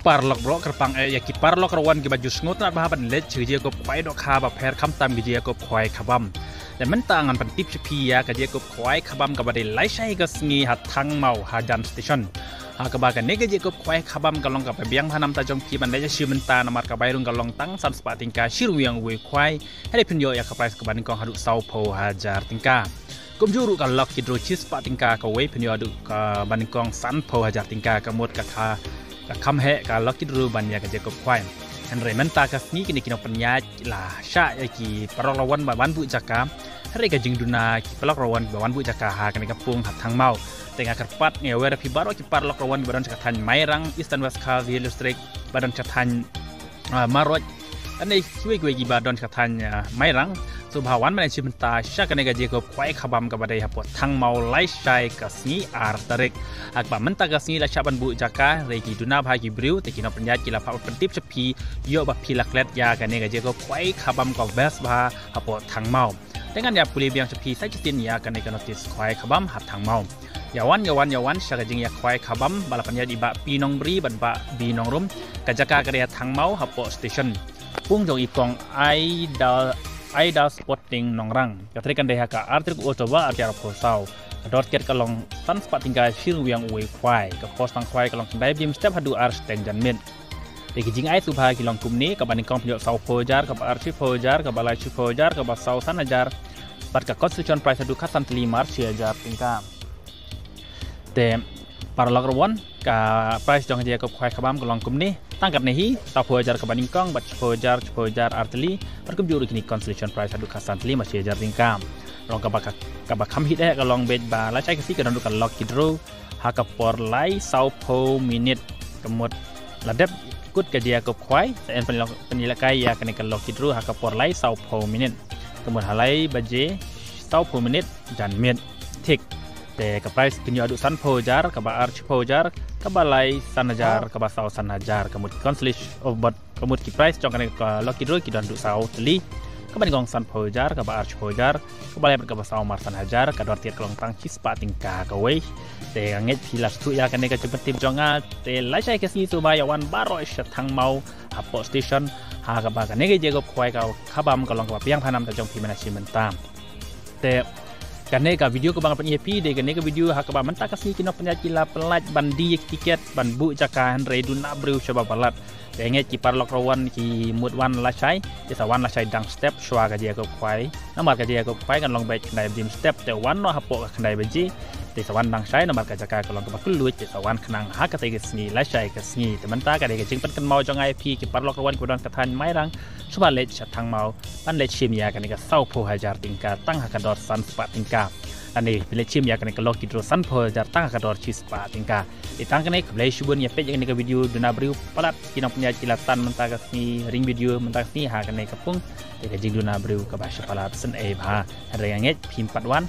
parlok bro kerpang ya ki parlok rawan ki baju sngot na bahaban let chirje ko kwai dok kha ba pher kham tam gi ko khwai khabam dan mentangan pentip sepia ka je ko khwai khabam ka bade lai sai ka sngi hat thang mau hajan station ka ba ka ne ka je ko khwai khabam ka long ka biang phanam ta jong ki ban le shi menta na mar ka bai rung ka long tang san spa tingka shiru yang we khwai hade pinyo ya ka prais ka ban kong hadu sau pho hajar tingka kum juru ka lok hidro chis pa tingka ka we pinyo adu ka ban kong san pho hajar tingka ka mot ka khaคำเหะการล็อกกิดรูบันยากระเจกบควายอันเรมันตากัสนี้กินกินปัญญาลาชาไอกีปลอกระวันแบบวันบุจักรให้ได้กระจิงดูนาปลอกระวันแบบวันบุจักรหากันในกระปุงหัดทางเมาแต่งานกระปัดเนี่ยเวลาพิบาร์กิปลอกระวันบันจักรทันไม้รังอิสตันวัสคาวิลสตริกบันจักรทันมารถอันนี้ช่วยกุยกีบาดอนจักรทันไม้รังสุภาวันมันชิมตาชากันในกระเจกบควายขบำกับบันไดหับปวดทางเมาไล่ชายกัสนี้อาร์ตเร็กหากบ่มันตากัสนี้และชาบันบุจักรเรกิดูนาพากิบริวแต่กินปัญญากีฬาพับเป็นทิพย์ชพีโยบับพิลักเล็ดยากันในกระเจกบควายขบำกับเบสบาหับปวดทางเมาแต่งานยาปุริเบียงชพีไซจิตินยากันในกระนติสควายขบำหัดทางเมายาวันชากระจิงยาควายขบำบาลปัญญาดีบะปีนองบรีบันบะบีนองรุมกระจักรกระเดียทางเมาหับปวดสเตชันพุ่งจงอีกองไอดาสปอตติ้งนองรังกระทริกันเดียกะอาร์ติกโอโตวาอาร์ติอาร์โพเซาดอทเกตกะลองตันสปอตติ้งกาชิลเวียงอวยควายกับโคสตังควายกะลองได้บิมสเต็ปฮัดูอาร์สเตงจันเมนเด็กจิงไอสุภากิลองกุมนี้กับบันกองพยศเซาโพจาร์กับอาร์ชิโพจาร์กับบาลายชิโพจาร์กับบัสเซาสันอาจาร์ปัดกับคอนสติชันไพรส์ดูคัตตันทลีมาร์ชีอาจาร์ติงกาแต่ปาร์ลอกรวันกับไพรส์จงเจียกับควายขบามกะลองกุมนี้ตั้งกันในฮีเซาโพจาร์กับบันกองบัดชิโพจาร์อาร์ติลีปัดกับยูริกินิคอนสติชันไพรส์ดูคัตตันทลีมาชีอาจาร์ติงกาลองกับคำฮิตก็ลองเบจบาและใช้กระสีกระดานดูกันล็อกกิดรูหากปอร์ไลท์เซาโพมินิตกำหนดระดับกุดกระเดียกับควายแต่เป็นยิลกายยากันในกันล็อกกิดรูหากปอร์ไลท์เซาโพมินิตกำหนดหาไลท์บัจเจเซาโพมินิตจันเมียนเทคแต่กับไพรส์เป็นยอดุสันโพจาร์กับบาอาร์ชโพจาร์กับบาไลท์สันจาร์กับบาเซาสันจาร์กำหนดคอนสลิชอบบดกำหนดกิไพรส์จองกันในกันล็อกกิดรูกิดันดูเซาทลีก็เป็นกองสันโพจาร์กับอาร์ชโพจาร์ก็บาลายเป็นกับสาวมาร์สันฮาจาร์กับดอร์เทียกลองตั้งชิสปาติงกากับเว้ยแต่เงี้ยพิลาสตุยากันในกับจุดทีมจงอาแต่หลายชายแค่สีสุบายวันบารอยชัดทางเมาฮับโพสเตชันหากับบากันในกับเจกับควายกับข้าบำกับลองกับเพียงพานำแต่จงพิมพ์นาชิมันตามแต่กันในกับวิดีโอกับบางเป็นEPเด็กกันในกับวิดีโอหากกับมันตักสีกินอปัญญากีฬาปลัดบันดีติเกตบันบุจักการเรดุนาบริวชบาปลัดแต่เงี้ยจีปาร์ลอกรวันจีมุดวันละใช้จะสวันละใช้ดังสเต็ปชัวกับเจียกับควายน้ำมันกับเจียกับควายกันลองไปในดิมสเต็ปแต่วันน้อฮับโปกับในเบจีแต่สวันดังใช้น้ำมันกับจักรกันลองกับขึ้นลุยจะสวันขนังฮักกับเตกสนีละใช้กับสนีแต่มันตากับเด็กจึงเป็นกันเมาจังไอพีจีปาร์ลอกรวันกับดอนกระทันไม้รังสุบาเลชชัดทางเมาปันเลชิมยากันในกับเศร้าโพหายาติงกาตั้งหักดอดสันสปาติงกาอันนี้เป็นเลชิมยากันในกับล็อกกิโดสันโพจะตั้งหักดอดชิสปาติงกาติดตั้งกันในกับเลชิบุนยาเป็ดยังในกับวิดีโอดูนาบริวปลัดกินอปัญญาจิลตันมันตากับนี่ริงวิดีโอมันตากับนี่หากันในกับปุ่งแต่ก็จริงดูนาบริวกับบาชปลัดสันเอพาอะไรอย่างเงี้ยพิมพ์ปัดวัน